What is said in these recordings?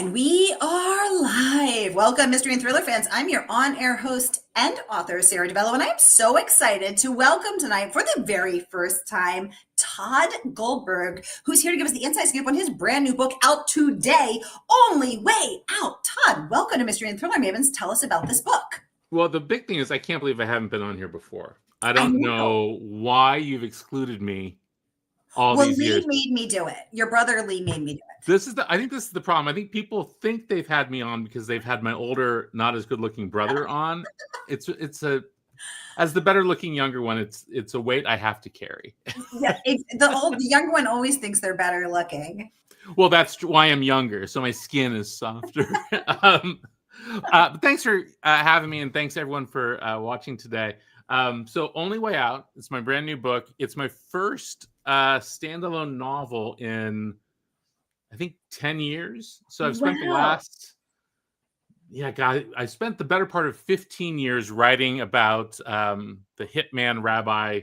And we are live. Welcome, Mystery and Thriller fans. I'm your on-air host and author, Sara DiVello, and I'm so excited to welcome tonight, for the very first time, Tod Goldberg, who's here to give us the inside scoop on his brand new book out today, Only Way Out. Tod, welcome to Mystery and Thriller Mavens. Tell us about this book. Well, the big thing is I can't believe I haven't been on here before. I don't know why you've excluded me all these years. Lee made me do it. Your brother Lee made me do it. I think this is the problem. I think people think they've had me on because they've had my older, not as good-looking brother on. As the better-looking younger one, it's a weight I have to carry. Yeah, the younger one always thinks they're better looking. Well, that's why I'm younger, so my skin is softer. Thanks for having me, and thanks everyone for watching today. So Only Way Out, it's my brand new book. It's my first standalone novel in, I think, 10 years. So I've spent I spent the better part of 15 years writing about the hitman rabbi,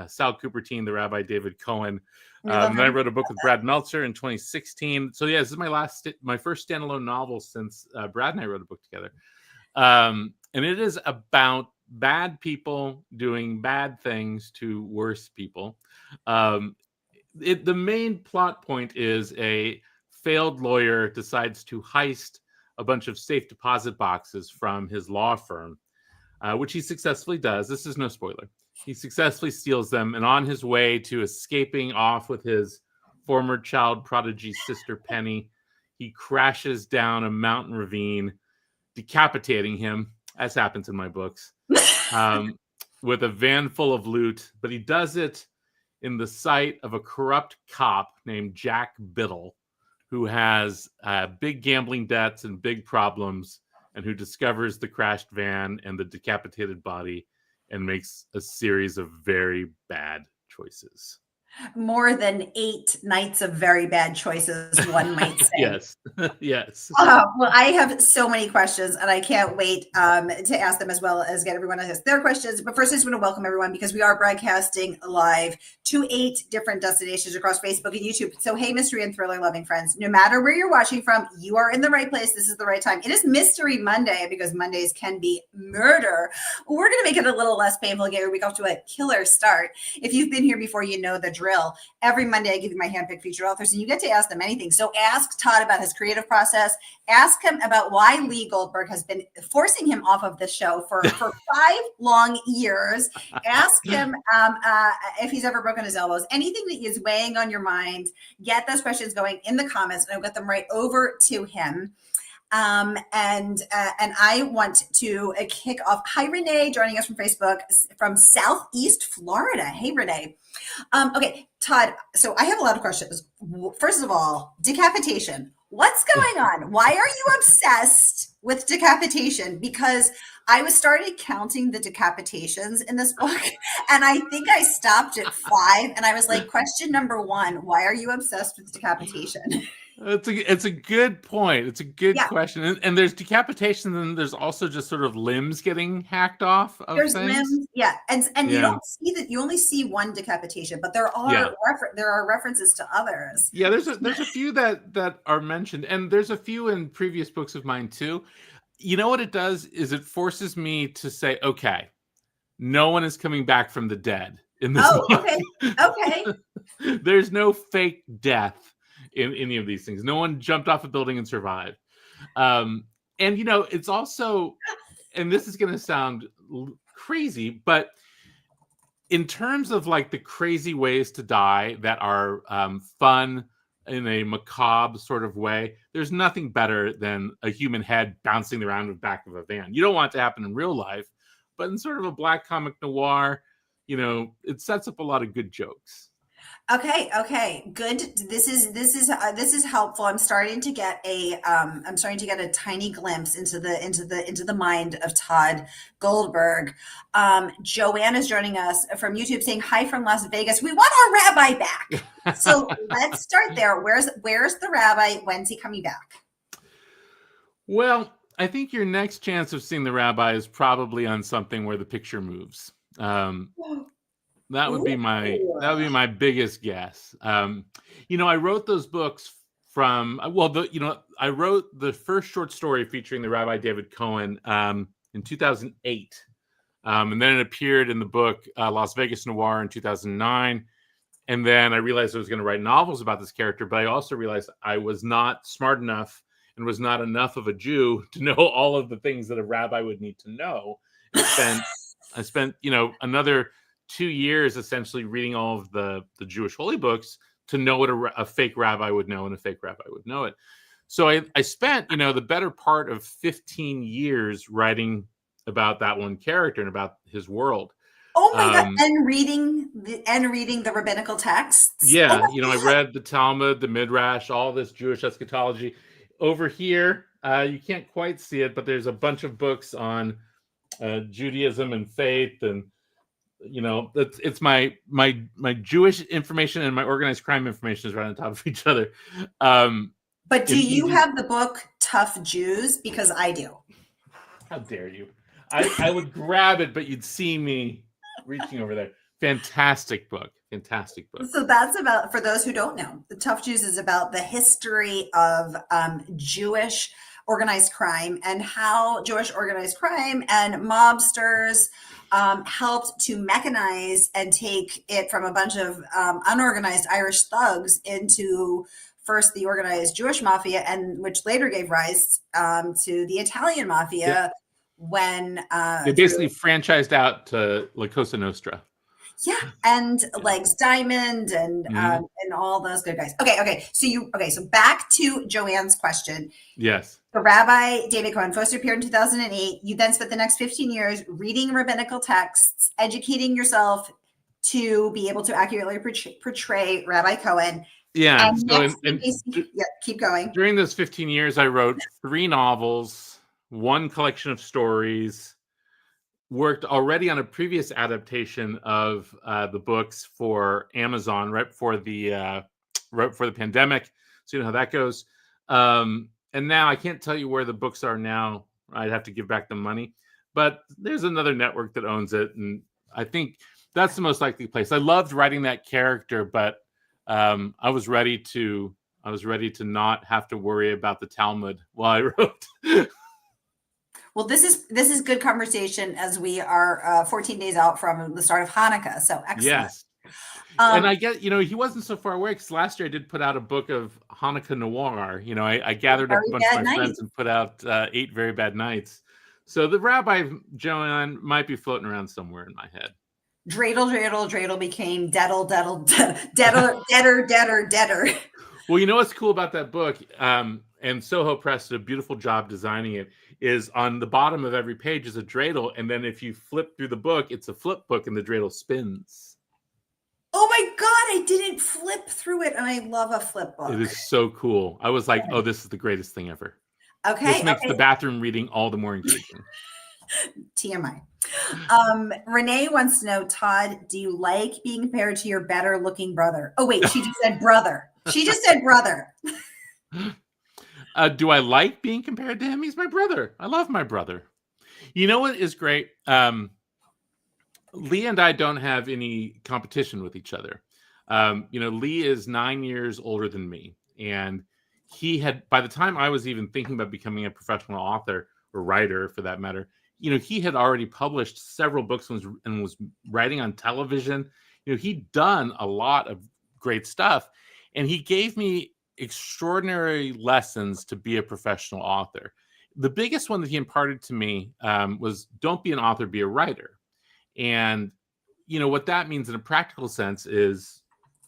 Sal Cupertine, the Rabbi David Cohen. Then I wrote a book with Brad Meltzer in 2016. So yeah, this is my first standalone novel since Brad and I wrote a book together. And it is about bad people doing bad things to worse people. The main plot point is a failed lawyer decides to heist a bunch of safe deposit boxes from his law firm, which he successfully does. This is no spoiler. He successfully steals them, and on his way to escaping off with his former child prodigy sister Penny, he crashes down a mountain ravine, decapitating him, as happens in my books, with a van full of loot. But he does it in the sight of a corrupt cop named Jack Biddle, who has big gambling debts and big problems, and who discovers the crashed van and the decapitated body and makes a series of very bad choices. More than 8 nights of very bad choices, one might say. Yes, yes. Well, I have so many questions, and I can't wait to ask them, as well as get everyone to ask their questions. But first, I just want to welcome everyone, because we are broadcasting live to 8 different destinations across Facebook and YouTube. So, hey, mystery and thriller loving friends, no matter where you're watching from, you are in the right place. This is the right time. It is Mystery Monday, because Mondays can be murder. We're going to make it a little less painful, get your week off to a killer start. If you've been here before, you know the drill. Every Monday, I give you my handpicked featured authors, and you get to ask them anything. So ask Tod about his creative process. Ask him about why Lee Goldberg has been forcing him off of the show for 5 long years. Ask him if he's ever broken his elbows. Anything that is weighing on your mind, get those questions going in the comments, and I'll get them right over to him. And I want to kick off. Hi, Renee, joining us from Facebook from Southeast Florida. Hey, Renee. Okay, Tod, so I have a lot of questions. First of all, decapitation. What's going on? Why are you obsessed with decapitation? Because I started counting the decapitations in this book, and I think I stopped at 5. And I was like, question number 1, why are you obsessed with decapitation? It's a good point. It's a good question. And there's decapitation, and there's also just sort of limbs getting hacked off of there's things. Limbs, and you don't see that. You only see one decapitation, but there are references to others. Yeah, there's a few that are mentioned, and there's a few in previous books of mine too. You know what it does is it forces me to say, okay, no one is coming back from the dead in this book. Okay. There's no fake death in any of these things. No one jumped off a building and survived. And it's also, and this is going to sound crazy, but in terms of like the crazy ways to die that are fun in a macabre sort of way, there's nothing better than a human head bouncing around the back of a van. You don't want it to happen in real life, but in sort of a black comic noir, it sets up a lot of good jokes. Okay, good. This is helpful. I'm starting to get a tiny glimpse into the mind of Tod Goldberg. Joanne is joining us from YouTube, saying hi from Las Vegas. We want our rabbi back. So let's start there. Where's the rabbi? When's he coming back? Well, I think your next chance of seeing the rabbi is probably on something where the picture moves. That would be my biggest guess. I wrote those books I wrote the first short story featuring the Rabbi David Cohen in 2008. And then it appeared in the book Las Vegas Noir in 2009. And then I realized I was going to write novels about this character, but I also realized I was not smart enough and was not enough of a Jew to know all of the things that a rabbi would need to know. I spent another 2 years essentially reading all of the Jewish holy books to know what a fake rabbi would know, and a fake rabbi would know it. So I spent, the better part of 15 years writing about that one character and about his world. Oh my God! And reading the rabbinical texts. Yeah, I read the Talmud, the Midrash, all this Jewish eschatology. Over here, you can't quite see it, but there's a bunch of books on Judaism and faith, and it's my Jewish information and my organized crime information is right on top of each other. But do you have the book Tough Jews? Because I do. How dare you? I would grab it, but you'd see me reaching over there. Fantastic book. So that's about, for those who don't know, the Tough Jews is about the history of Jewish organized crime and how Jewish organized crime and mobsters helped to mechanize and take it from a bunch of unorganized Irish thugs into first the organized Jewish mafia, and which later gave rise to the Italian mafia. Yeah. When they basically franchised out to La Cosa Nostra. Yeah, and Legs Diamond and all those good guys. Okay. So back to Joanne's question. Yes. The Rabbi David Cohen first appeared in 2008. You then spent the next 15 years reading rabbinical texts, educating yourself to be able to accurately portray Rabbi Cohen. Yeah. Keep going. During those 15 years, I wrote 3 novels, 1 collection of stories, worked already on a previous adaptation of the books for Amazon right before the pandemic. So you know how that goes. And now I can't tell you where the books are now. I'd have to give back the money. But there's another network that owns it, and I think that's the most likely place. I loved writing that character, but I was ready to not have to worry about the Talmud while I wrote. Well, this is good conversation as we are 14 days out from the start of Hanukkah. So excellent. Yes. And I get, he wasn't so far away, because last year I did put out a book of Hanukkah noir. I gathered up a bunch of my friends and put out 8 Very Bad Nights. So the Rabbi Joanne might be floating around somewhere in my head. Dreidel became deader. Well, what's cool about that book, and Soho Press did a beautiful job designing it, is on the bottom of every page is a dreidel, and then if you flip through the book, it's a flip book, and the dreidel spins. Oh my God, I didn't flip through it, and I love a flip book. It is so cool. I was like, oh, this is the greatest thing ever. Okay. This makes the bathroom reading all the more engaging. TMI. Renee wants to know, Todd, do you like being compared to your better looking brother? Oh, wait, she just said brother. Do I like being compared to him? He's my brother. I love my brother. You know what is great? Lee and I don't have any competition with each other. Lee is 9 years older than me. And he had, by the time I was even thinking about becoming a professional author or writer for that matter, he had already published several books and was writing on television. He'd done a lot of great stuff. And he gave me extraordinary lessons to be a professional author. The biggest one that he imparted to me was, don't be an author, be a writer. And what that means in a practical sense is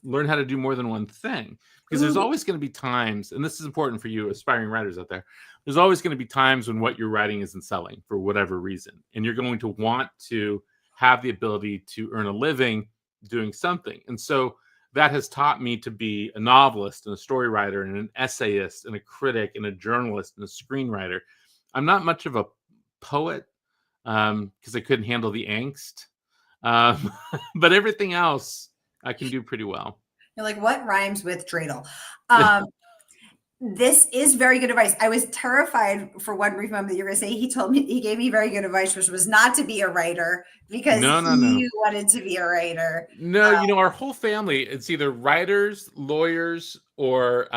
learn how to do more than one thing, because there's always going to be times, and this is important for you aspiring writers out there, there's always going to be times when what you're writing isn't selling for whatever reason, and you're going to want to have the ability to earn a living doing something. And so that has taught me to be a novelist and a story writer and an essayist and a critic and a journalist and a screenwriter. I'm not much of a poet because I couldn't handle the angst. But everything else I can do pretty well. You're like, what rhymes with dreidel? This is very good advice. I was terrified for one brief moment that you were going to say, he gave me very good advice, which was not to be a writer, because he wanted to be a writer. No, our whole family, it's either writers, lawyers, or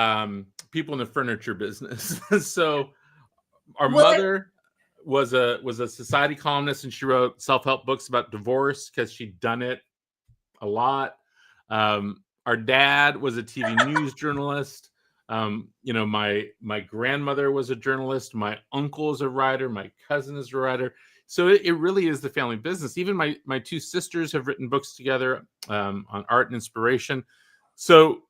people in the furniture business. So our Well, mother was a society columnist, and she wrote self-help books about divorce because she'd done it a lot. Our dad was a TV news journalist. My grandmother was a journalist. My uncle is a writer. My cousin is a writer. So it really is the family business. Even my two sisters have written books together on art and inspiration. So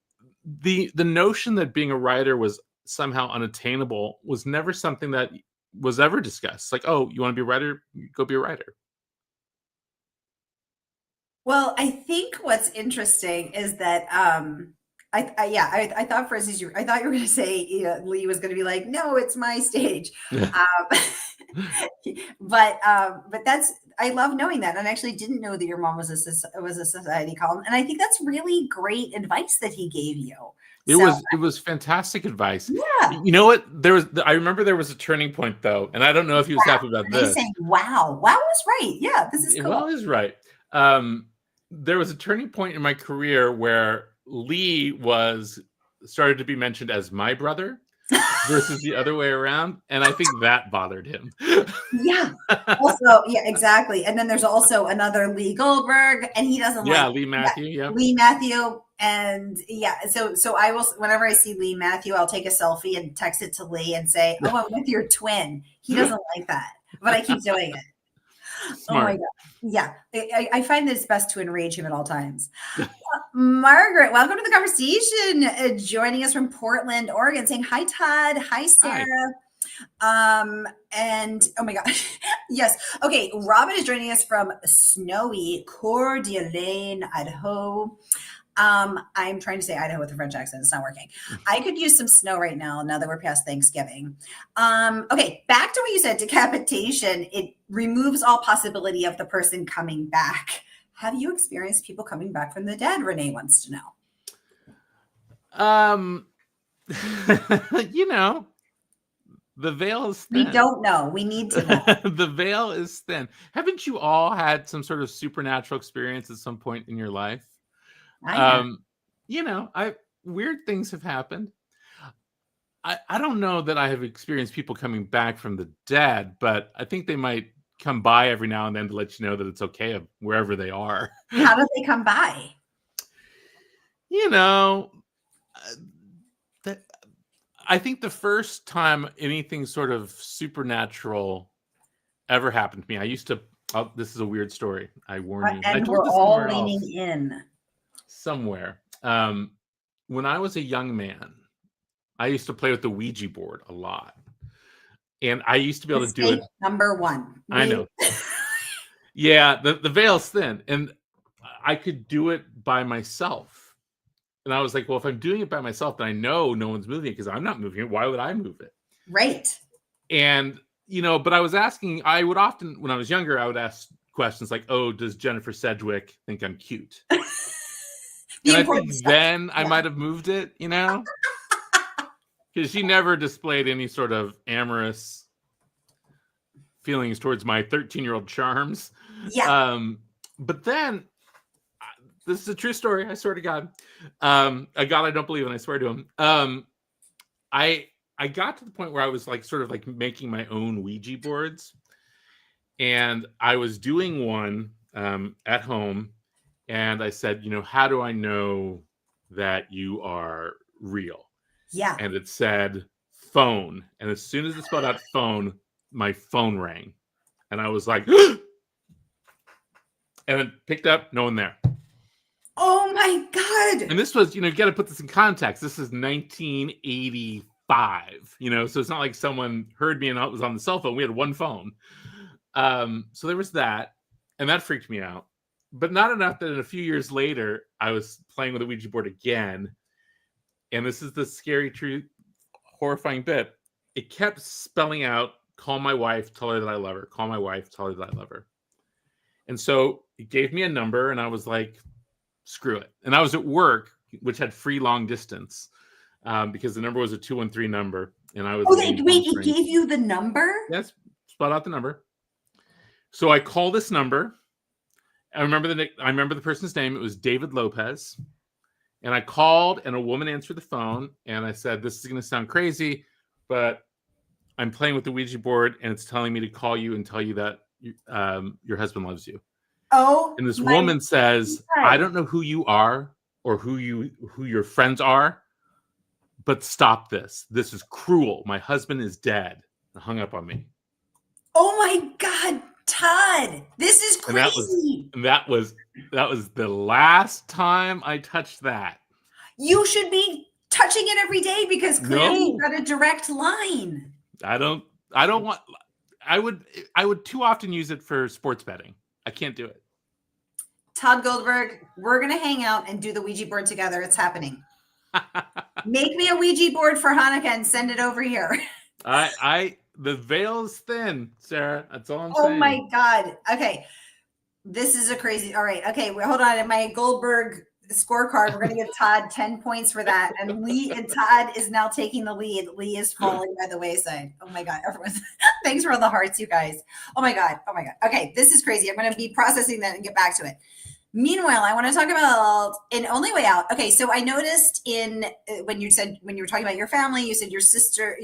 the notion that being a writer was somehow unattainable was never something that was ever discussed. Like, oh, you want to be a writer? Go be a writer. Well, I think what's interesting is that I thought for instance I thought you were going to say Lee was going to be like, no, it's my stage, but that's I love knowing that, and I actually didn't know that your mom was a society column, and I think that's really great advice that he gave you. It was fantastic advice. Yeah. You know what? I remember there was a turning point though, and I don't know if he was happy about this. Saying, wow was right. Yeah, this is cool. Well, is right. There was a turning point in my career where Lee started to be mentioned as my brother versus the other way around, and I think that bothered him. Yeah. Also, yeah, exactly. And then there's also another Lee Goldberg, and he doesn't like Lee Matthew. Yeah, Lee Matthew, and yeah. So I will. Whenever I see Lee Matthew, I'll take a selfie and text it to Lee and say, "Oh, I'm with your twin." He doesn't like that, but I keep doing it. Smart. Oh my God. Yeah. I find that it's best to enrage him at all times. Margaret, welcome to the conversation. Joining us from Portland, Oregon, saying hi, Todd. Hi, Sarah. Hi. And oh my God. Yes. Okay. Robin is joining us from snowy Coeur d'Alene, Idaho. I'm trying to say Idaho with a French accent. It's not working. I could use some snow right now that we're past Thanksgiving. Okay, back to what you said, decapitation. It removes all possibility of the person coming back. Have you experienced people coming back from the dead? Renee wants to know. The veil is thin. We don't know. We need to know. The veil is thin. Haven't you all had some sort of supernatural experience at some point in your life? Weird things have happened. I don't know that I have experienced people coming back from the dead, but I think they might come by every now and then to let you know that it's okay wherever they are. How do they come by? I think the first time anything sort of supernatural ever happened to me, I used to. This is a weird story. I warn you. And we're all leaning in somewhere. When I was a young man, I used to play with the Ouija board a lot. And I used to be able to do it. Number one. I know. Yeah, the veil's thin. And I could do it by myself. And I was like, well, if I'm doing it by myself, then I know no one's moving it because I'm not moving it. Why would I move it? Right. And, but I would often, when I was younger, I would ask questions like, oh, does Jennifer Sedgwick think I'm cute? And I think then I might have moved it, because she never displayed any sort of amorous feelings towards my 13-year-old charms. Yeah. But then, this is a true story. I swear to God. A God I don't believe in. I swear to him. I got to the point where I was sort of making my own Ouija boards, and I was doing one at home. And I said, how do I know that you are real? Yeah. And it said phone. And as soon as it spelled out phone, my phone rang. And I was like, and it picked up, no one there. Oh my God. And this was, you got to put this in context. This is 1985, so it's not like someone heard me and I was on the cell phone. We had one phone. So there was that. And that freaked me out. But not enough that a few years later, I was playing with a Ouija board again. And this is the scary, true, horrifying bit. It kept spelling out, call my wife, tell her that I love her. Call my wife, tell her that I love her. And so it gave me a number, and I was like, screw it. And I was at work, which had free long distance, because the number was a 213 number. And I was wait, he gave you the number? Yes, spelled out the number. So I call this number. I remember the person's name. It was David Lopez. And I called, and a woman answered the phone, and I said, "This is going to sound crazy, but I'm playing with the Ouija board, and it's telling me to call you and tell you that your husband loves you." Oh, And this my woman says, God. "I don't know who you are or who your friends are, but stop this. This is cruel. My husband is dead." And hung up on me. Oh my God, Todd, this is crazy. And that was the last time I touched that. You should be touching it every day because clearly No. you've got a direct line. I don't want. I would too often use it for sports betting. I can't do it. Tod Goldberg, we're gonna hang out and do the Ouija board together. It's happening. Make me a Ouija board for Hanukkah and send it over here. The veil is thin, Sarah. That's all I'm Oh saying. my God. Okay. This is a crazy. All right. Okay. Well, hold on. In my Goldberg scorecard, we're going to give Todd 10 points for that. And Todd is now taking the lead. Lee is falling by the wayside. Oh my God. Everyone's thanks for all the hearts, you guys. Oh my God. Oh my God. Okay. This is crazy. I'm going to be processing that and get back to it. Meanwhile, I want to talk about an only way out. Okay, so I noticed when you were talking about your family, you said your sister,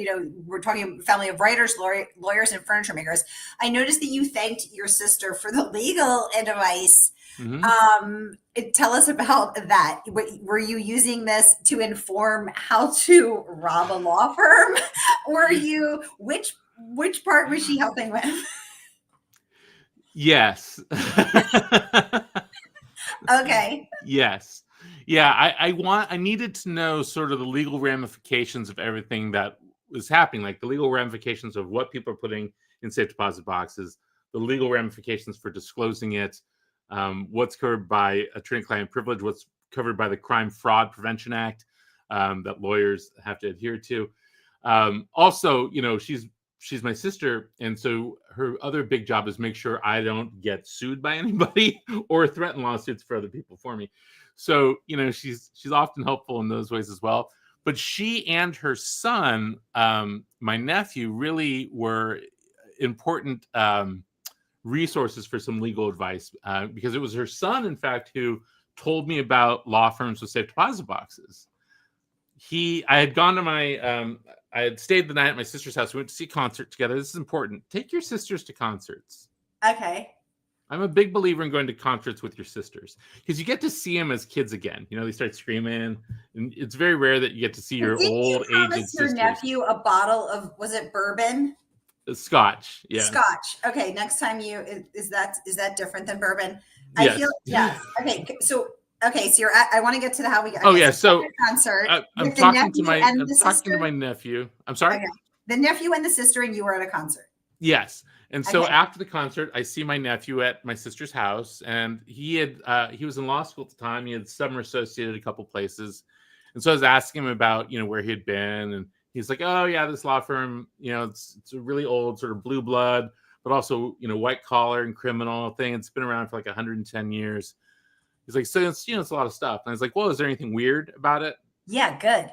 we're talking about family of writers, lawyers, and furniture makers. I noticed that you thanked your sister for the legal advice. Mm-hmm. Tell us about that. Were you using this to inform how to rob a law firm? Which part was she helping with? Yes. Okay. Yes. Yeah. I needed to know sort of the legal ramifications of everything that was happening, like the legal ramifications of what people are putting in safe deposit boxes, the legal ramifications for disclosing it, what's covered by attorney-client privilege, what's covered by the Crime Fraud Prevention Act that lawyers have to adhere to. Also, she's my sister, and so her other big job is make sure I don't get sued by anybody or threaten lawsuits for other people for me. So, she's often helpful in those ways as well. But she and her son, my nephew, really were important resources for some legal advice because it was her son, in fact, who told me about law firms with safe deposit boxes. I had stayed the night at my sister's house. We went to see a concert together. This is important. Take your sisters to concerts. Okay. I'm a big believer in going to concerts with your sisters because you get to see them as kids again. They start screaming, and it's very rare that you get to see your old aged sisters. Your nephew a bottle of, was it bourbon? Scotch. Yeah. Scotch. Okay. Next time is that different than bourbon? Yes. I feel yes. Okay. So you're at, I want to get to how we got. Oh yeah. So concert. I'm talking to my nephew. I'm sorry. Okay. The nephew and the sister, and you were at a concert. Yes. And so after the concert, I see my nephew at my sister's house, and he was in law school at the time. He had summer associated a couple places. And so I was asking him about, where he'd been. And he's like, "Oh yeah, this law firm, it's a really old sort of blue blood, but also, white collar and criminal thing. It's been around for like 110 years. He's like, "So it's, it's a lot of stuff." And I was like, "Well, is there anything weird about it?" Yeah, good.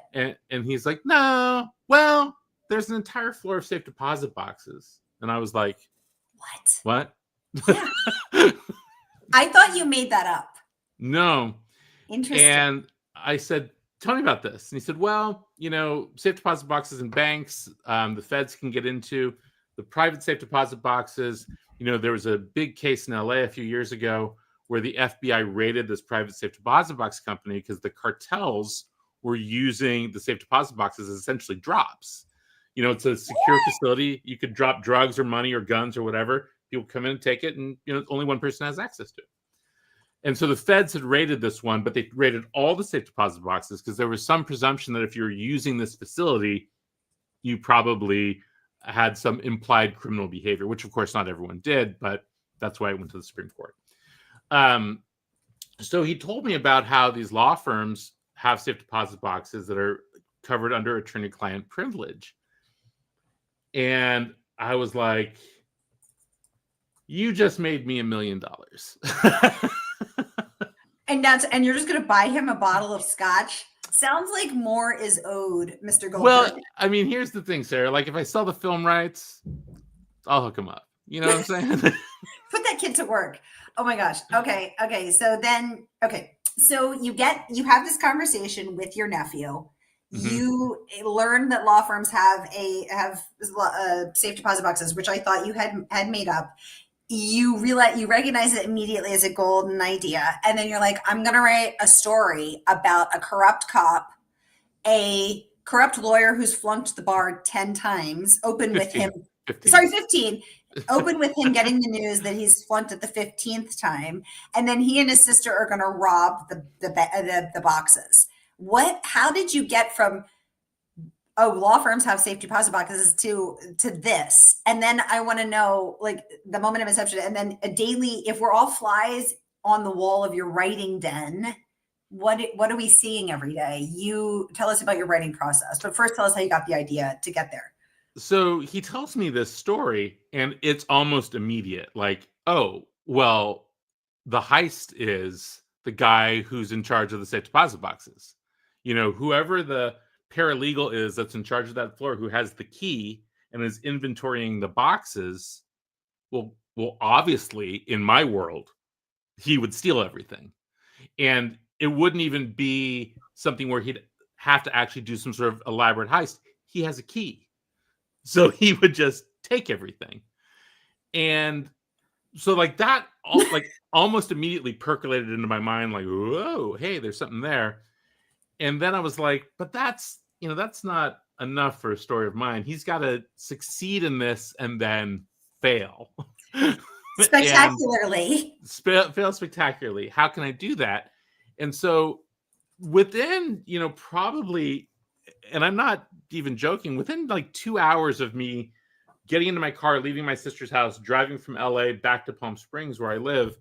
And he's like, "No, well, there's an entire floor of safe deposit boxes." And I was like, What? Yeah. I thought you made that up. No. Interesting. And I said, "Tell me about this." And he said, "Well, safe deposit boxes in banks, the feds can get into the private safe deposit boxes. There was a big case in LA a few years ago where the FBI raided this private safe deposit box company because the cartels were using the safe deposit boxes as essentially drops. It's a secure facility. You could drop drugs or money or guns or whatever. People come in and take it, and only one person has access to it." And so the feds had raided this one, but they raided all the safe deposit boxes because there was some presumption that if you were using this facility, you probably had some implied criminal behavior, which of course not everyone did, but that's why it went to the Supreme Court. So he told me about how these law firms have safe deposit boxes that are covered under attorney-client privilege. And I was like, "You just made me $1 million." And you're just going to buy him a bottle of scotch? Sounds like more is owed, Mr. Goldberg. Well, I mean, here's the thing, Sarah. Like, if I sell the film rights, I'll hook him up. You know what I'm saying? Put that kid to work. Oh my gosh. Okay. So then, So you have this conversation with your nephew. Mm-hmm. You learn that law firms have safe deposit boxes, which I thought you had made up. You recognize it immediately as a golden idea, and then you're like, I'm going to write a story about a corrupt cop, a corrupt lawyer who's flunked the bar 10 times, open with him 15. Sorry, 15. Open with him getting the news that he's flunked at the 15th time, and then he and his sister are going to rob the boxes. How did you get from, oh, law firms have safe deposit boxes to this? And then I want to know, like, the moment of inception, and then a daily, if we're all flies on the wall of your writing den, what are we seeing every day? You tell us about your writing process, but first tell us how you got the idea to get there. So he tells me this story, and it's almost immediate. Like, oh, well, the heist is the guy who's in charge of the safe deposit boxes. Whoever the paralegal is that's in charge of that floor, who has the key and is inventorying the boxes, well, obviously, in my world, he would steal everything. And it wouldn't even be something where he'd have to actually do some sort of elaborate heist. He has a key. So he would just take everything. And so like that almost immediately percolated into my mind, like, whoa, hey, there's something there. And then I was like, but that's not enough for a story of mine. He's got to succeed in this and then fail. Spectacularly. Fail spectacularly. How can I do that? And so within, probably, and I'm not even joking, within like 2 hours of me getting into my car, leaving my sister's house, driving from LA back to Palm Springs where I live,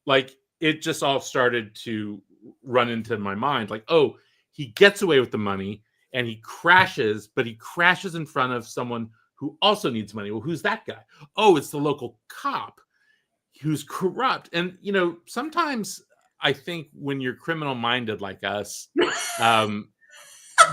like it just all started to run into my mind. Like, oh, he gets away with the money and he crashes, but he crashes in front of someone who also needs money. Well, who's that guy? Oh, it's the local cop who's corrupt. And, sometimes I think when you're criminal minded like us,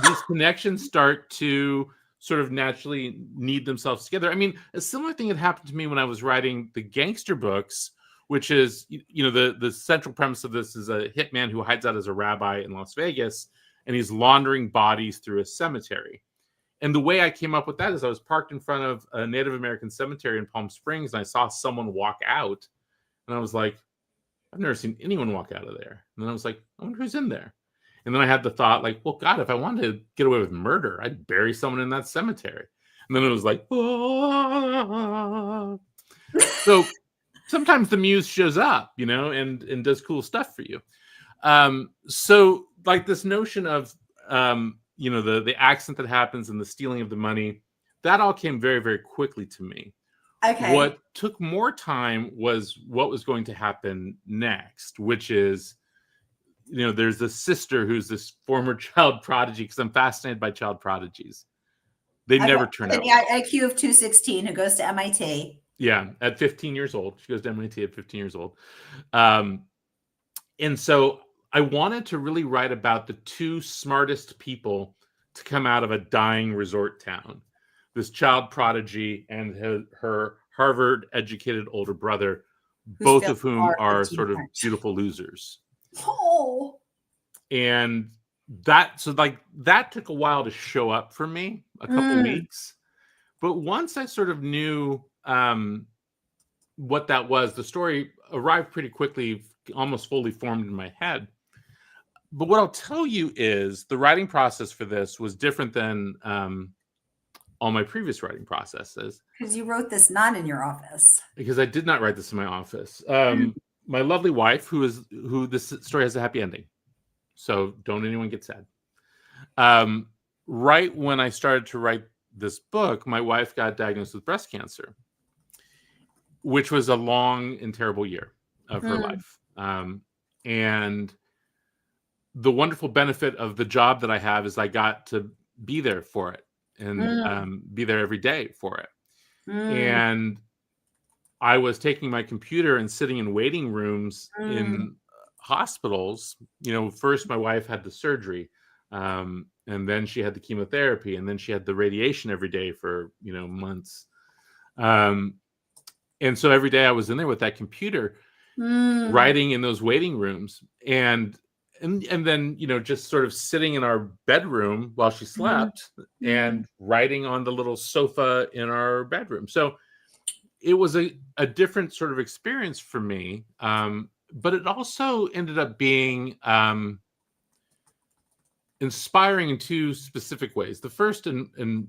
these connections start to sort of naturally need themselves together. I mean, a similar thing had happened to me when I was writing the gangster books, which is, the central premise of this is a hitman who hides out as a rabbi in Las Vegas, and he's laundering bodies through a cemetery. And the way I came up with that is I was parked in front of a Native American cemetery in Palm Springs, and I saw someone walk out, and I was like, I've never seen anyone walk out of there. And then I was like, I wonder who's in there. And then I had the thought, like, well, God, if I wanted to get away with murder, I'd bury someone in that cemetery. And then it was like, oh. So sometimes the muse shows up, and does cool stuff for you. So like this notion of, the accident that happens and the stealing of the money, that all came very, very quickly to me. Okay. What took more time was what was going to happen next, which is, there's this sister who's this former child prodigy, because I'm fascinated by child prodigies. They never turn out. The IQ of 216 who goes to MIT. Yeah, at 15 years old. She goes to MIT at 15 years old. And so I wanted to really write about the two smartest people to come out of a dying resort town. This child prodigy and her Harvard-educated older brother, both of whom are sort of beautiful losers. Oh. And that took a while to show up for me, a couple weeks. But once I sort of knew what that was, the story arrived pretty quickly, almost fully formed in my head. But what I'll tell you is the writing process for this was different than all my previous writing processes. Because you wrote this not in your office. Because I did not write this in my office. My lovely wife, who this story has a happy ending, so don't anyone get sad. Right when I started to write this book, my wife got diagnosed with breast cancer, which was a long and terrible year of her life. And the wonderful benefit of the job that I have is I got to be there for it and be there every day for it. And I was taking my computer and sitting in waiting rooms in hospitals. First my wife had the surgery, and then she had the chemotherapy, and then she had the radiation every day for, months. And so every day I was in there with that computer writing in those waiting rooms. And and then, just sort of sitting in our bedroom while she slept and writing on the little sofa in our bedroom. So it was a different sort of experience for me. But it also ended up being inspiring in two specific ways. The first and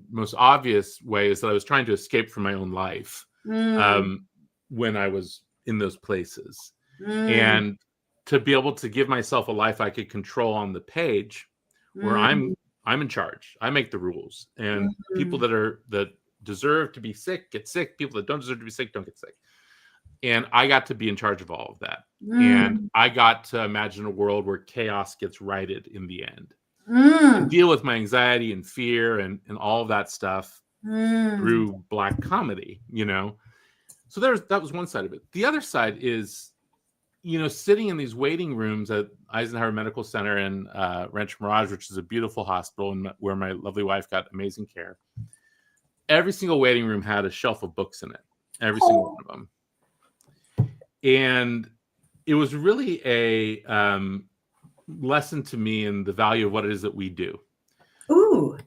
most obvious way is that I was trying to escape from my own life when I was in those places. And to be able to give myself a life I could control on the page where I'm in charge. I make the rules. And people that deserve to be sick get sick. People that don't deserve to be sick don't get sick. And I got to be in charge of all of that. And I got to imagine a world where chaos gets righted in the end. And deal with my anxiety and fear and all of that stuff through Black comedy, So that was one side of it. The other side is, sitting in these waiting rooms at Eisenhower Medical Center in Rancho Mirage, which is a beautiful hospital and where my lovely wife got amazing care. Every single waiting room had a shelf of books in it. Every single one of them. And it was really a lesson to me in the value of what it is that we do. Ooh.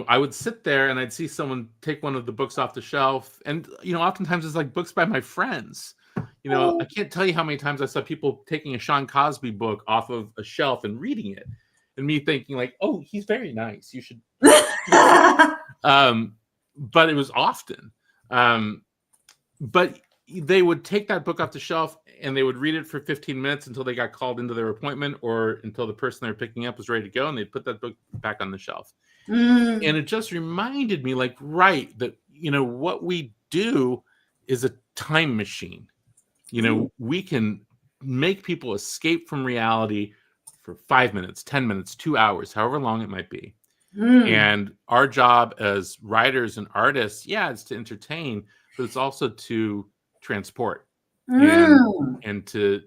I would sit there and I'd see someone take one of the books off the shelf. And, oftentimes it's like books by my friends. I can't tell you how many times I saw people taking a Sean Cosby book off of a shelf and reading it. And me thinking like, oh, he's very nice. You should. But it was often. But they would take that book off the shelf and they would read it for 15 minutes until they got called into their appointment or until the person they were picking up was ready to go, and they'd put that book back on the shelf. And it just reminded me that, what we do is a time machine. We can make people escape from reality for 5 minutes, 10 minutes, 2 hours, however long it might be. And our job as writers and artists, it's to entertain, but it's also to transport and to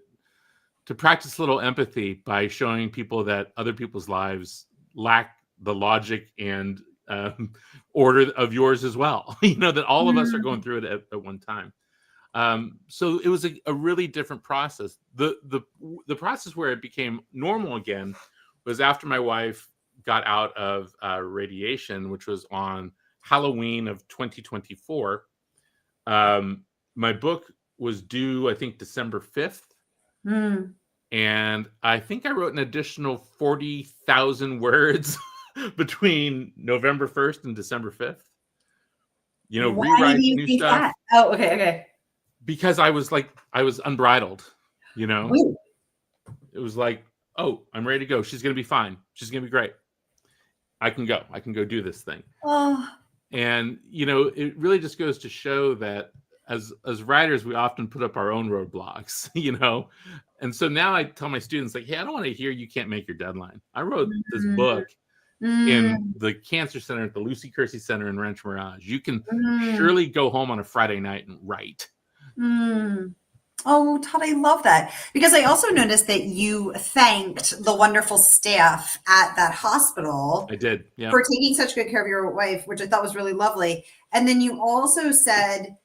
practice a little empathy by showing people that other people's lives lack the logic and order of yours as well. That all of us are going through it at one time. So it was a really different process. The process where it became normal again was after my wife got out of radiation, which was on Halloween of 2024. My book was due, I think, December 5th. And I think I wrote an additional 40,000 words between November 1st and December 5th. Rewrite new stuff. That? Oh, okay. Because I was unbridled, Ooh. It was like, oh, I'm ready to go. She's going to be fine. She's going to be great. I can go do this thing. Oh. And, it really just goes to show that as writers, we often put up our own roadblocks, And so now I tell my students, like, hey, I don't want to hear you can't make your deadline. I wrote this book in the cancer center at the Lucy Kersey Center in Rancho Mirage. You can surely go home on a Friday night and write. Oh, Todd, I love that. Because I also noticed that you thanked the wonderful staff at that hospital. I did, yeah. For taking such good care of your wife, which I thought was really lovely. And then you also said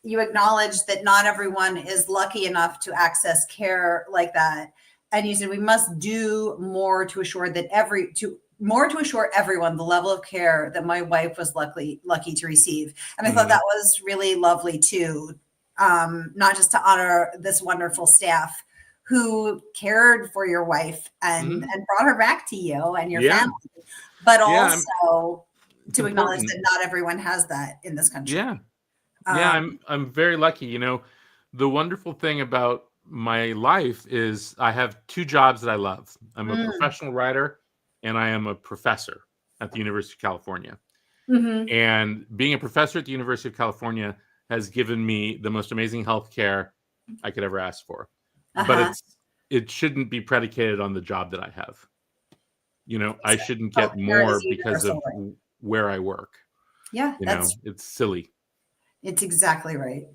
you acknowledged that not everyone is lucky enough to access care like that. And you said we must do more to assure that everyone the level of care that my wife was lucky to receive. And I thought that was really lovely too. Not just to honor this wonderful staff who cared for your wife and brought her back to you and your family, but also to acknowledge that not everyone has that in this country. I'm very lucky. The wonderful thing about my life is I have two jobs that I love. I'm a professional writer and I am a professor at the University of California. And being a professor at the University of California has given me the most amazing health care I could ever ask for. But it shouldn't be predicated on the job that I have. I shouldn't get more because of where I work. Yeah, it's silly. It's exactly right.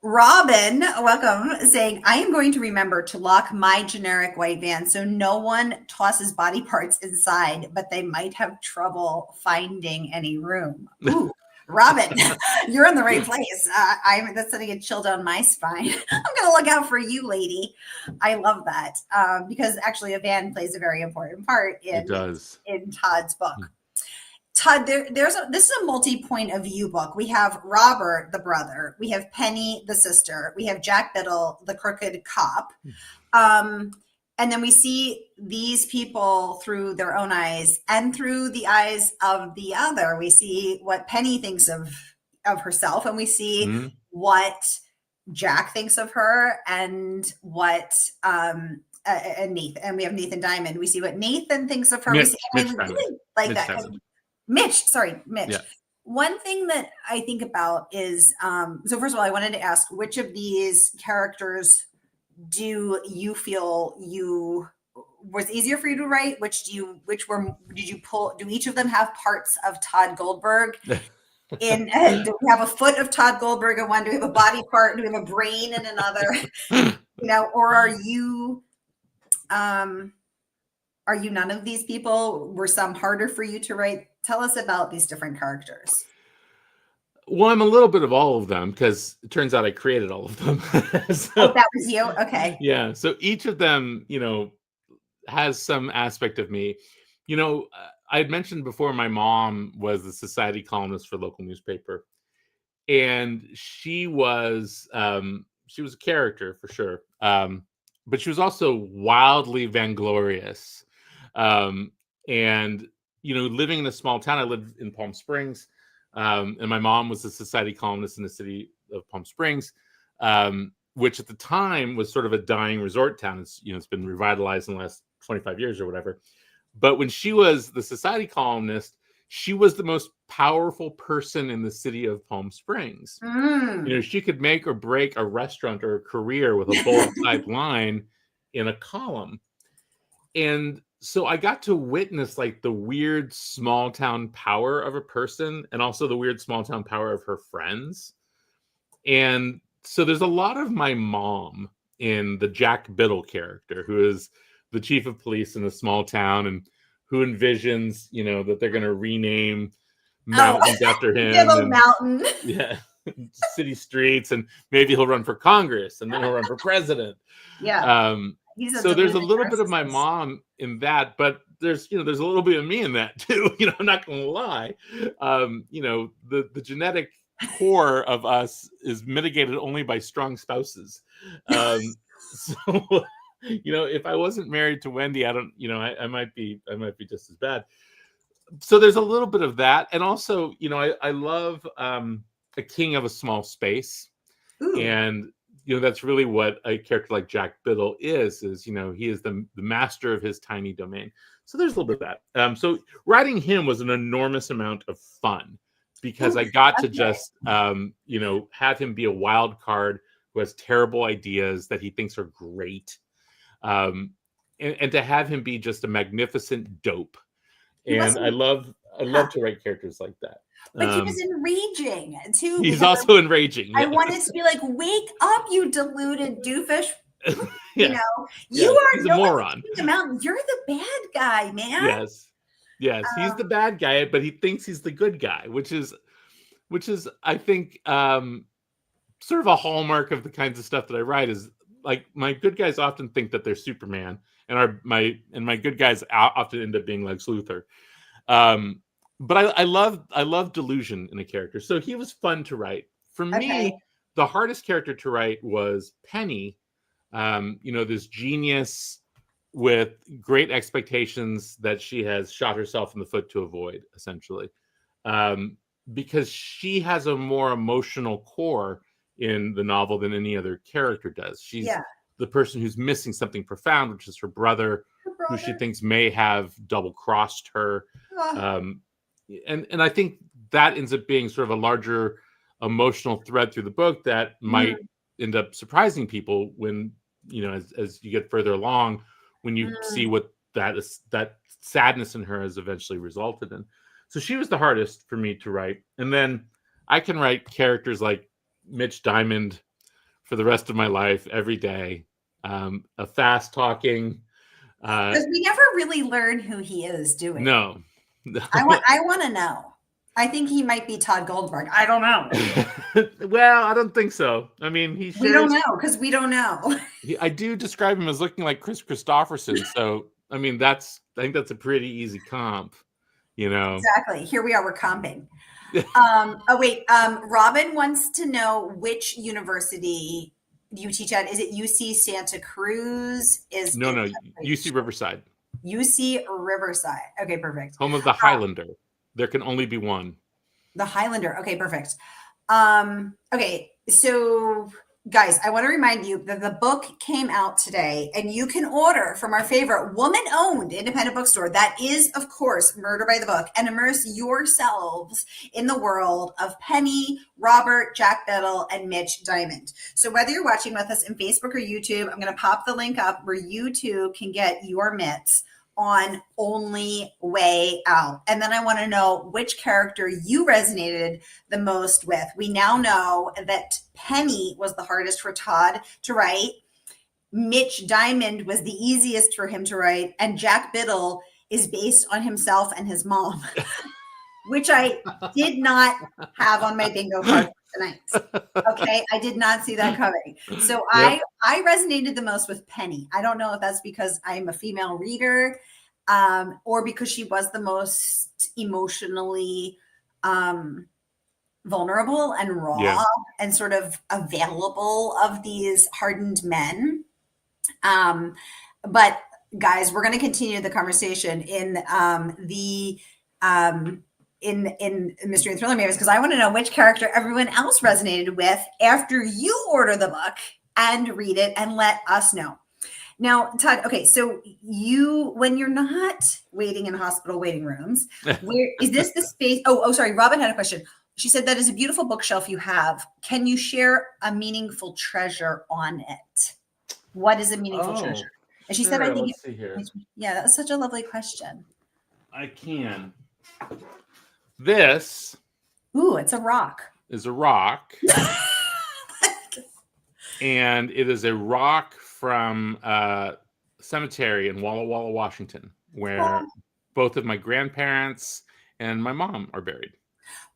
Robin, welcome, saying, I am going to remember to lock my generic white van so no one tosses body parts inside, but they might have trouble finding any room. Ooh. Robin, you're in the right place. That's sending a chill down my spine. I'm going to look out for you, lady. I love that because actually a van plays a very important part in Tod's book. Tod, this is a multi-point of view book. We have Robert, the brother. We have Penny, the sister. We have Jack Biddle, the crooked cop. And then we see these people through their own eyes and through the eyes of the other. We see what Penny thinks of herself, and we see what Jack thinks of her, and what and Nathan. And we have Nathan Diamond. We see what Nathan thinks of her. Mitch, we see, I really like Mitch that. Diamond. Mitch. Yeah. One thing that I think about is so first of all, I wanted to ask, which of these characters do you feel was easier for you to write? Did you pull? Do each of them have parts of Tod Goldberg? Do we have a foot of Tod Goldberg in one? Do we have a body part? Do we have a brain in another? Or are you none of these people? Were some harder for you to write? Tell us about these different characters. Well, I'm a little bit of all of them because it turns out I created all of them. So, that was you? Okay. Yeah. So each of them, has some aspect of me. I had mentioned before my mom was the society columnist for a local newspaper. And she was a character for sure. But she was also wildly vainglorious. And, living in a small town, I lived in Palm Springs. And my mom was a society columnist in the city of Palm Springs, which at the time was sort of a dying resort town. It's been revitalized in the last 25 years or whatever. But when she was the society columnist, she was the most powerful person in the city of Palm Springs. She could make or break a restaurant or a career with a bold type line in a column. And so I got to witness like the weird small town power of a person, and also the weird small town power of her friends. And so there's a lot of my mom in the Jack Biddle character, who is the chief of police in a small town, and who envisions, that they're going to rename mountains after him. Biddle Mountain. Yeah. City streets, and maybe he'll run for Congress, and then he'll run for president. Yeah. So there's a little bit of my mom in that, but there's a little bit of me in that too. I'm not going to lie. The genetic core of us is mitigated only by strong spouses. So, if I wasn't married to Wendy, I might be just as bad. So there's a little bit of that. And also, I love a king of a small space. Ooh. And that's really what a character like Jack Biddle is he is the master of his tiny domain. So there's a little bit of that. So writing him was an enormous amount of fun because I got to just, have him be a wild card who has terrible ideas that he thinks are great. And to have him be just a magnificent dope. And I love to write characters like that. But he was enraging too. He's also enraging. I wanted to be like, wake up, you deluded doofus. Yeah. You are he's a moron. You're the bad guy, man. Yes. He's the bad guy, but he thinks he's the good guy, which is I think sort of a hallmark of the kinds of stuff that I write. Is like my good guys often think that they're Superman, and my good guys often end up being Lex Luthor. But I love delusion in a character. So he was fun to write. For me, the hardest character to write was Penny. This genius with great expectations that she has shot herself in the foot to avoid, essentially. Because she has a more emotional core in the novel than any other character does. She's the person who's missing something profound, which is her brother. Who she thinks may have double-crossed her. And I think that ends up being sort of a larger emotional thread through the book that might end up surprising people when, as you get further along, when you see what that sadness in her has eventually resulted in. So she was the hardest for me to write. And then I can write characters like Mitch Diamond for the rest of my life, every day. A fast-talking... Because we never really learn who he is, do we? No. I want to know. I think he might be Tod Goldberg. I don't know. Well, I don't think so. I mean, We don't know because we don't know. I do describe him as looking like Chris Christopherson. So, I mean, I think that's a pretty easy comp, you know. Exactly. Here we are. We're comping. Robin wants to know which university you teach at. Is it UC Santa Cruz? No, UC Riverside. UC Riverside. Okay, perfect. Home of the Highlander. There can only be one. The Highlander. Okay, perfect. Okay, so guys, I want to remind you that the book came out today, and you can order from our favorite woman-owned independent bookstore. That is, of course, Murder by the Book, and immerse yourselves in the world of Penny, Robert, Jack Biddle, and Mitch Diamond. So whether you're watching with us in Facebook or YouTube, I'm going to pop the link up where you too can get your mitts on Only Way Out. And then I want to know which character you resonated the most with. We now know that Penny was the hardest for Tod to write. Mitch Diamond was the easiest for him to write. And Jack Biddle is based on himself and his mom, which I did not have on my bingo card tonight. Okay, I did not see that coming. So yep. I resonated the most with Penny. I don't know if that's because I'm a female reader or because she was the most emotionally vulnerable and raw and sort of available of these hardened men. But guys, we're going to continue the conversation in Mystery and Thriller Mavis, because I want to know which character everyone else resonated with after you order the book and read it, and let us know. Now, Tod, okay, so when you're not waiting in hospital waiting rooms, where is this the space? Oh, sorry, Robin had a question. She said, that is a beautiful bookshelf you have. Can you share a meaningful treasure on it? What is a meaningful treasure? And she said, I think, let's see here. Yeah, that was such a lovely question. I can. This. Ooh, it's a rock. Is a rock. And it is a rock from a cemetery in Walla Walla, Washington, where both of my grandparents and my mom are buried.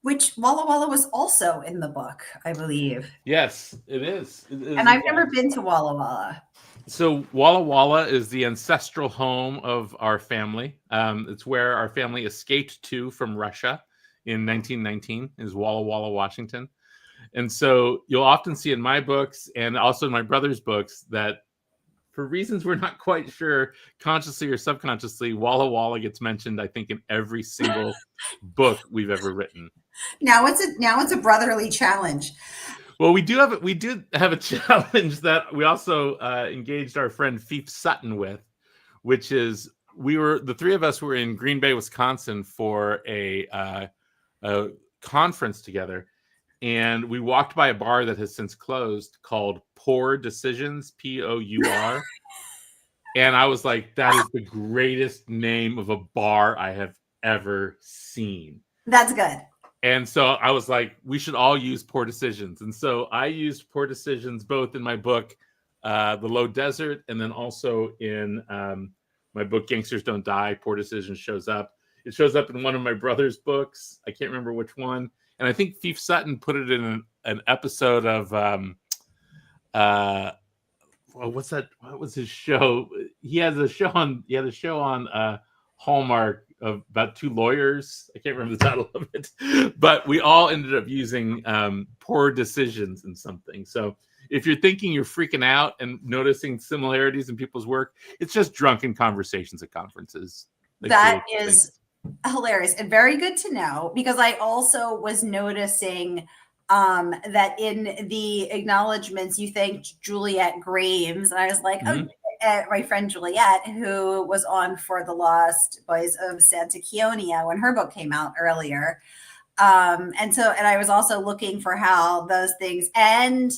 Which Walla Walla was also in the book, I believe. Yes, it is. And I've never been to Walla Walla. So Walla Walla is the ancestral home of our family. It's where our family escaped to from Russia in 1919, is Walla Walla, Washington. And so you'll often see in my books and also in my brother's books that for reasons we're not quite sure, consciously or subconsciously, Walla Walla gets mentioned, I think, in every single book we've ever written. Now it's a brotherly challenge. Well, we do have a challenge that we also engaged our friend Fief Sutton with, which is the three of us were in Green Bay, Wisconsin for a conference together. And we walked by a bar that has since closed called Pour Decisions, Pour. And I was like, that is the greatest name of a bar I have ever seen. That's good. And so I was like, we should all use Pour Decisions. And so I used Pour Decisions both in my book, The Low Desert, and then also in my book, Gangsters Don't Die. Pour Decisions shows up. It shows up in one of my brother's books. I can't remember which one. And I think Fief Sutton put it in an episode of what's that? What was his show? He had a show on Hallmark about two lawyers. I can't remember the title of it, but we all ended up using Pour Decisions in something. So if you're thinking you're freaking out and noticing similarities in people's work, it's just drunken conversations at conferences. That is hilarious and very good to know, because I also was noticing that in the acknowledgments you thanked Juliet Graves, and I was like, my friend Juliet, who was on for The Lost Boys of Santa Quionia when her book came out earlier, and I was also looking for how those things and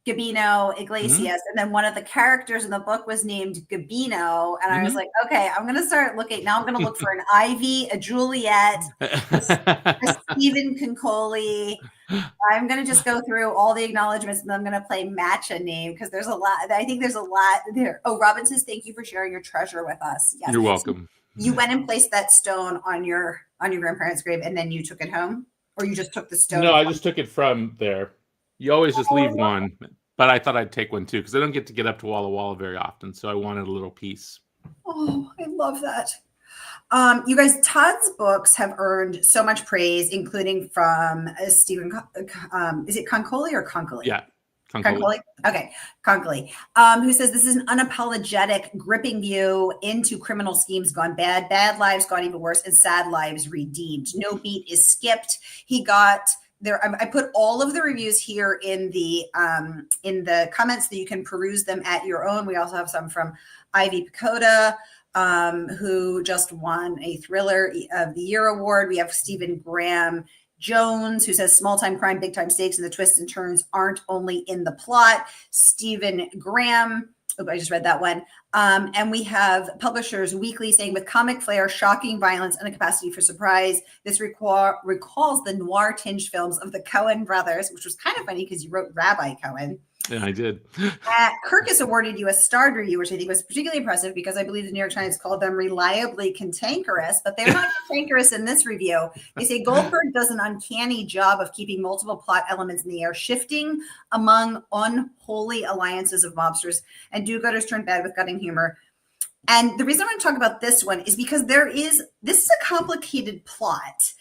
Gabino Iglesias, and then one of the characters in the book was named Gabino, and I was like, okay, I'm going to start looking. Now I'm going to look for an Ivy, a Juliet, a Stephen Concoli. I'm going to just go through all the acknowledgments, and then I'm going to play match a name, because there's a lot. I think there's a lot there. Oh, Robin says, thank you for sharing your treasure with us. Yes. You're welcome. You went and placed that stone on your grandparents' grave, and then you took it home, or you just took the stone? No, I just took it from there. You always just leave Oh. one, but I thought I'd take one too because I don't get up to Walla Walla very often, so I wanted a little piece. Oh, I love that. You guys, Todd's books have earned so much praise, including from Stephen. Is it Concoli or Concoli? Yeah, Concoli. Okay, Concoli, who says this is an unapologetic, gripping view into criminal schemes gone bad, bad lives gone even worse, and sad lives redeemed. No beat is skipped. He got there. I put all of the reviews here in the comments so you can peruse them at your own. We also have some from Ivy Pochoda, who just won a Thriller of the Year award. We have Stephen Graham Jones, who says small time crime, big time stakes, and the twists and turns aren't only in the plot. Stephen Graham, I just read that one. And we have Publishers Weekly saying, with comic flair, shocking violence, and a capacity for surprise, this recalls the noir tinged films of the Coen brothers, which was kind of funny because you wrote Rabbi Cohen. Yeah, I did. Kirkus awarded you a starred review, which I think was particularly impressive because I believe the New York Times called them reliably cantankerous, but they're not cantankerous in this review. They say Goldberg does an uncanny job of keeping multiple plot elements in the air, shifting among unholy alliances of mobsters and do-gooders turned bad with cutting humor. And the reason I want to talk about this one is because this is a complicated plot.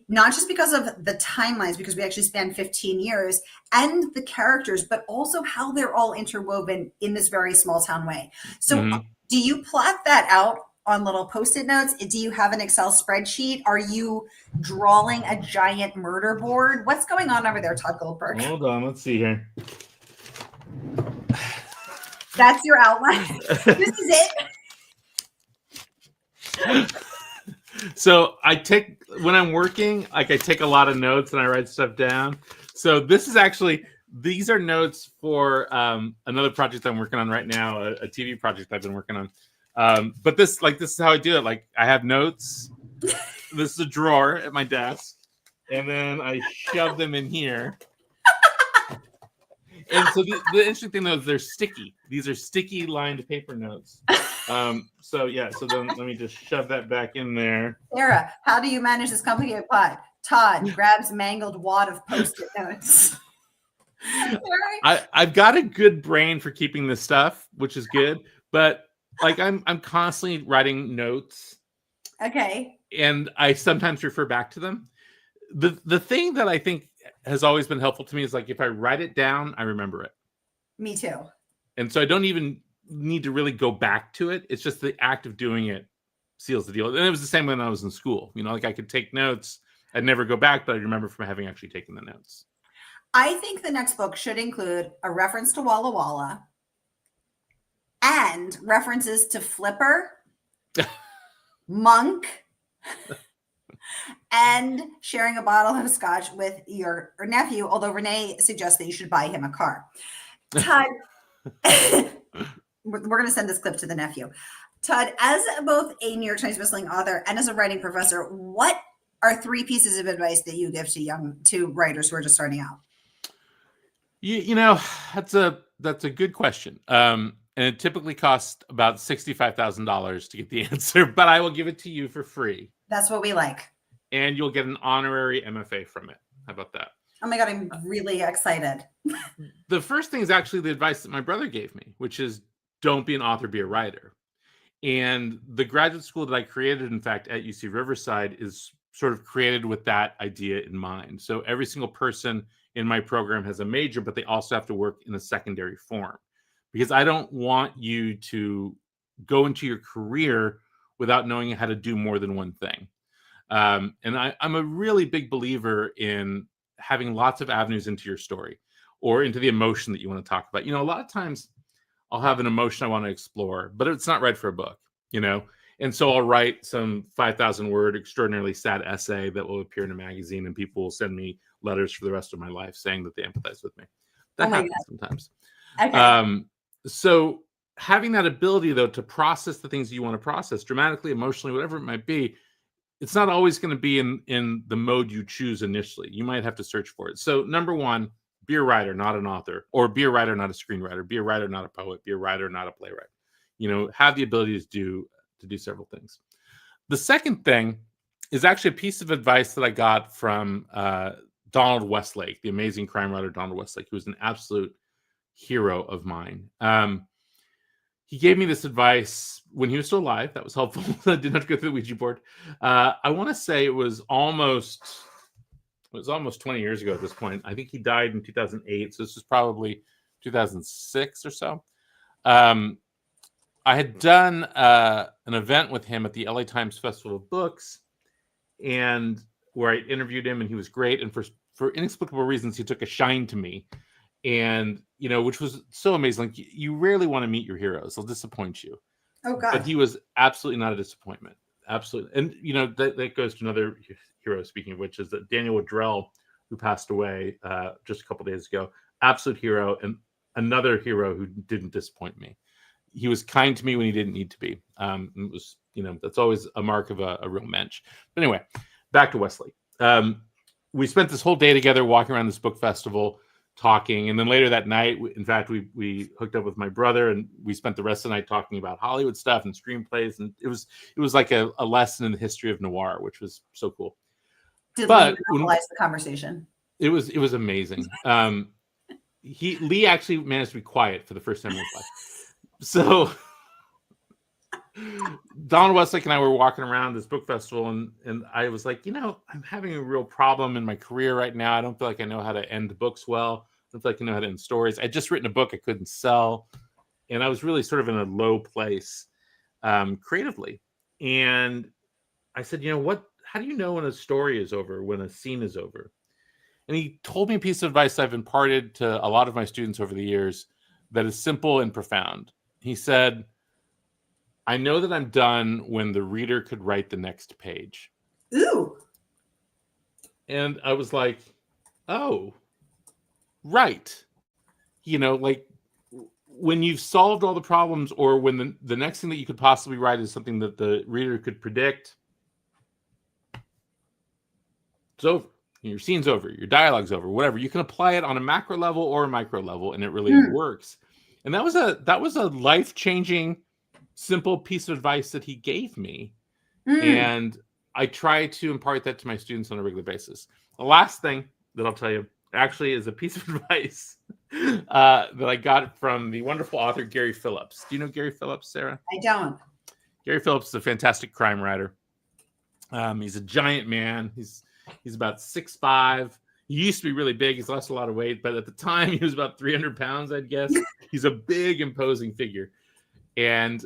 Not just because of the timelines, because we actually span 15 years, and the characters, but also how they're all interwoven in this very small town way. So do you plot that out on little Post-it notes? Do you have an Excel spreadsheet? Are you drawing a giant murder board? What's going on over there, Tod Goldberg? Hold on, let's see here. That's your outline. This is it. So when I'm working, I take a lot of notes and I write stuff down. So these are notes for another project I'm working on right now, a TV project I've been working on. But this is how I do it. Like, I have notes. This is a drawer at my desk, and then I shove them in here. And so the interesting thing though is they're sticky. These are sticky lined paper notes. So then let me just shove that back in there. Sarah, how do you manage this complicated plot? Todd grabs mangled wad of Post-it notes. I've got a good brain for keeping this stuff, which is good, but like I'm constantly writing notes. Okay. And I sometimes refer back to them. The thing that I think has always been helpful to me is, like, if I write it down, I remember it. Me too. And so I don't even need to really go back to it. It's just the act of doing it seals the deal. And it was the same when I was in school. You know, like, I could take notes. I'd never go back, but I remember from having actually taken the notes. I think the next book should include a reference to Walla Walla and references to Flipper, Monk, and sharing a bottle of scotch with your nephew, although Renee suggests that you should buy him a car. Todd, we're going to send this clip to the nephew. Todd, as both a New York Times bestselling author and as a writing professor, what are 3 pieces of advice that you give to writers who are just starting out? You know, that's a good question. And it typically costs about $65,000 to get the answer, but I will give it to you for free. That's what we like. And you'll get an honorary MFA from it. How about that? Oh my God, I'm really excited. The first thing is actually the advice that my brother gave me, which is don't be an author, be a writer. And the graduate school that I created, in fact, at UC Riverside is sort of created with that idea in mind. So every single person in my program has a major, but they also have to work in a secondary form, because I don't want you to go into your career without knowing how to do more than one thing. And I'm a really big believer in having lots of avenues into your story or into the emotion that you want to talk about. You know, a lot of times I'll have an emotion I want to explore, but it's not right for a book, you know? And so I'll write some 5,000 word, extraordinarily sad essay that will appear in a magazine, and people will send me letters for the rest of my life saying that they empathize with me. That happens sometimes. Okay. So having that ability, though, to process the things you want to process dramatically, emotionally, whatever it might be, it's not always going to be in the mode you choose initially. You might have to search for it. So number one, be a writer, not an author, or be a writer, not a screenwriter, be a writer, not a poet, be a writer, not a playwright. You know, have the ability to do several things. The second thing is actually a piece of advice that I got from Donald Westlake, the amazing crime writer Donald Westlake, who was an absolute hero of mine. He gave me this advice when he was still alive. That was helpful. I didn't have to go through the Ouija board. I want to say it was almost 20 years ago at this point. I think he died in 2008, so this was probably 2006 or so. I had done an event with him at the LA Times Festival of Books, and where I interviewed him, and he was great. And for inexplicable reasons, he took a shine to me, and which was so amazing. Like, you rarely want to meet your heroes; they'll disappoint you. Oh God! But he was absolutely not a disappointment. Absolutely, and that goes to another hero. Speaking of which, is that Daniel Woodrell, who passed away just a couple days ago. Absolute hero, and another hero who didn't disappoint me. He was kind to me when he didn't need to be. It was, that's always a mark of a real mensch. But anyway, back to Wesley. We spent this whole day together walking around this book festival, talking. And then later that night, in fact, we hooked up with my brother, and we spent the rest of the night talking about Hollywood stuff and screenplays. And it was like a lesson in the history of noir, which was so cool. Did Lee monopolize the conversation? It was amazing. Lee actually managed to be quiet for the first time in his life. So Donald Westlake and I were walking around this book festival, and I was like, I'm having a real problem in my career right now. I don't feel like I know how to end books well. I don't feel like I know how to end stories. I'd just written a book I couldn't sell, and I was really sort of in a low place creatively. And I said, how do you know when a story is over, when a scene is over? And he told me a piece of advice I've imparted to a lot of my students over the years that is simple and profound. He said, I know that I'm done when the reader could write the next page. Ooh. And I was like, oh, right. Like when you've solved all the problems, or when the next thing that you could possibly write is something that the reader could predict, it's over. Your scene's over, your dialogue's over, whatever. You can apply it on a macro level or a micro level, and it really works. And that was a life-changing, simple piece of advice that he gave me. And I try to impart that to my students on a regular basis. The last thing that I'll tell you actually is a piece of advice that I got from the wonderful author Gary Phillips. Do you know Gary Phillips, Sarah? I don't. Gary Phillips is a fantastic crime writer. He's a giant man. He's about 6'5". He used to be really big. He's lost a lot of weight, but at the time he was about 300 pounds, I'd guess. He's a big, imposing figure. And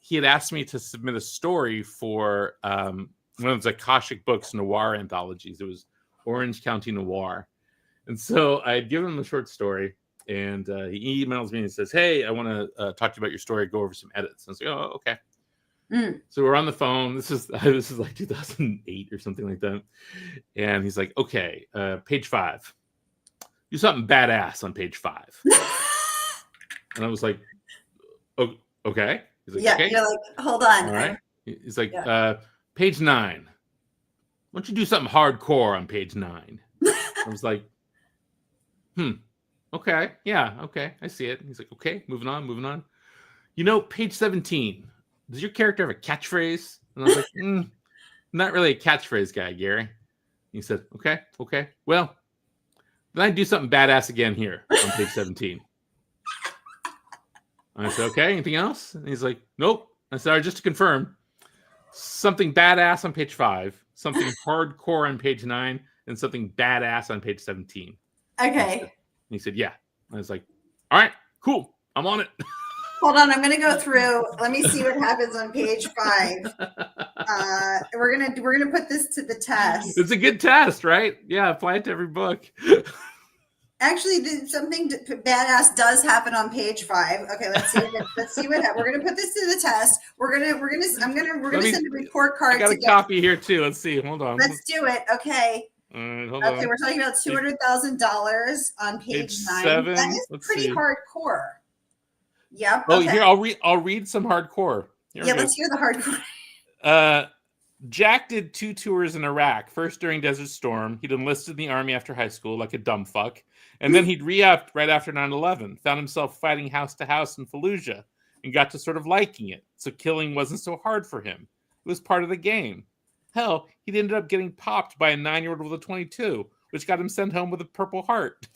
he had asked me to submit a story for one of those Akashic Books noir anthologies. It was Orange County Noir. And so I had given him a short story, and he emails me and says, hey, I want to talk to you about your story, go over some edits. And I was like, oh, okay. So we're on the phone. This is like 2008 or something like that. And he's like, okay, page 5. Do something badass on page 5. And I was like, oh, okay. He's like, yeah, okay. You're like, hold on. All right. He's like, page 9. Why don't you do something hardcore on page 9? I was like, okay. Yeah, okay. I see it. He's like, okay, moving on. Page 17. Does your character have a catchphrase? And I was like, not really a catchphrase guy, Gary. He said, okay. Well, then I do something badass again here on page 17. And I said, okay, anything else? And he's like, nope. I said, all right, just to confirm, something badass on page 5, something hardcore on page 9, and something badass on page 17. Okay. And he said, yeah. I was like, all right, cool. I'm on it. Hold on, I'm going to go through. Let me see what happens on page 5. We're gonna put this to the test. It's a good test, right? Yeah, apply it to every book. Actually, something badass does happen on page 5. Okay, let's see what happens. We're gonna put this to the test. We're gonna send a report card. I got a copy here too. Let's see. Hold on. Let's do it. Okay. Hold on. We're talking about $200,000 on page 9. 7. That is pretty hardcore. Yep. Oh, okay. Here I'll read some hardcore. Let's hear the hardcore. Jack did 2 tours in Iraq. First during Desert Storm. He'd enlisted in the army after high school, like a dumb fuck. And then he'd re-upped right after 9/11. Found himself fighting house to house in Fallujah and got to sort of liking it. So killing wasn't so hard for him. It was part of the game. Hell, he ended up getting popped by a 9-year-old with a 22, which got him sent home with a Purple Heart.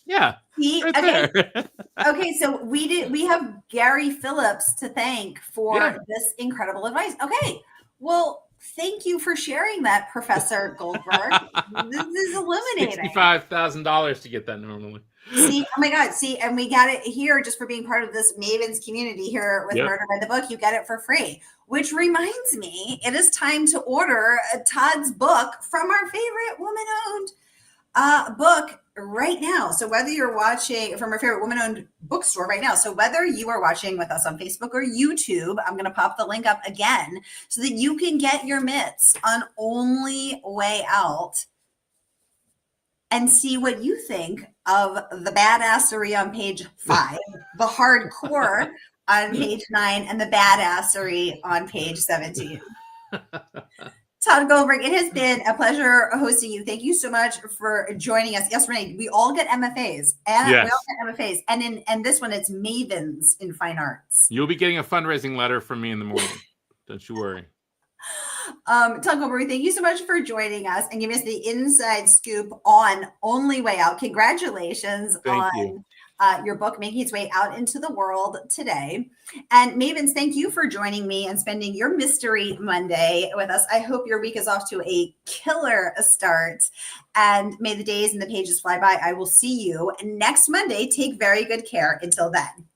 Yeah, right there. Okay, so we have Gary Phillips to thank for this incredible advice. Okay, well, thank you for sharing that, Professor Goldberg. This is illuminating. $65,000 to get that normally. See, oh my God, see, and we got it here just for being part of this Mavens community here with Murder by the Book. You get it for free, which reminds me, it is time to order Todd's book from our favorite woman-owned book right now. So whether you're watching from our favorite woman-owned bookstore right now, so whether you are watching with us on Facebook or YouTube, I'm going to pop the link up again so that you can get your mitts on Only Way Out and see what you think of the badassery on page 5, the hardcore on page 9, and the badassery on page 17. Tod Goldberg, it has been a pleasure hosting you. Thank you so much for joining us. Yes, Renee, we all get MFAs. And we all get MFAs. And this one, it's Mavens in Fine Arts. You'll be getting a fundraising letter from me in the morning. Don't you worry. Tod Goldberg, thank you so much for joining us and giving us the inside scoop on Only Way Out. Congratulations on your book making its way out into the world today. And Mavens, thank you for joining me and spending your Mystery Monday with us. I hope your week is off to a killer start, and may the days and the pages fly by. I will see you next Monday. Take very good care. Until then.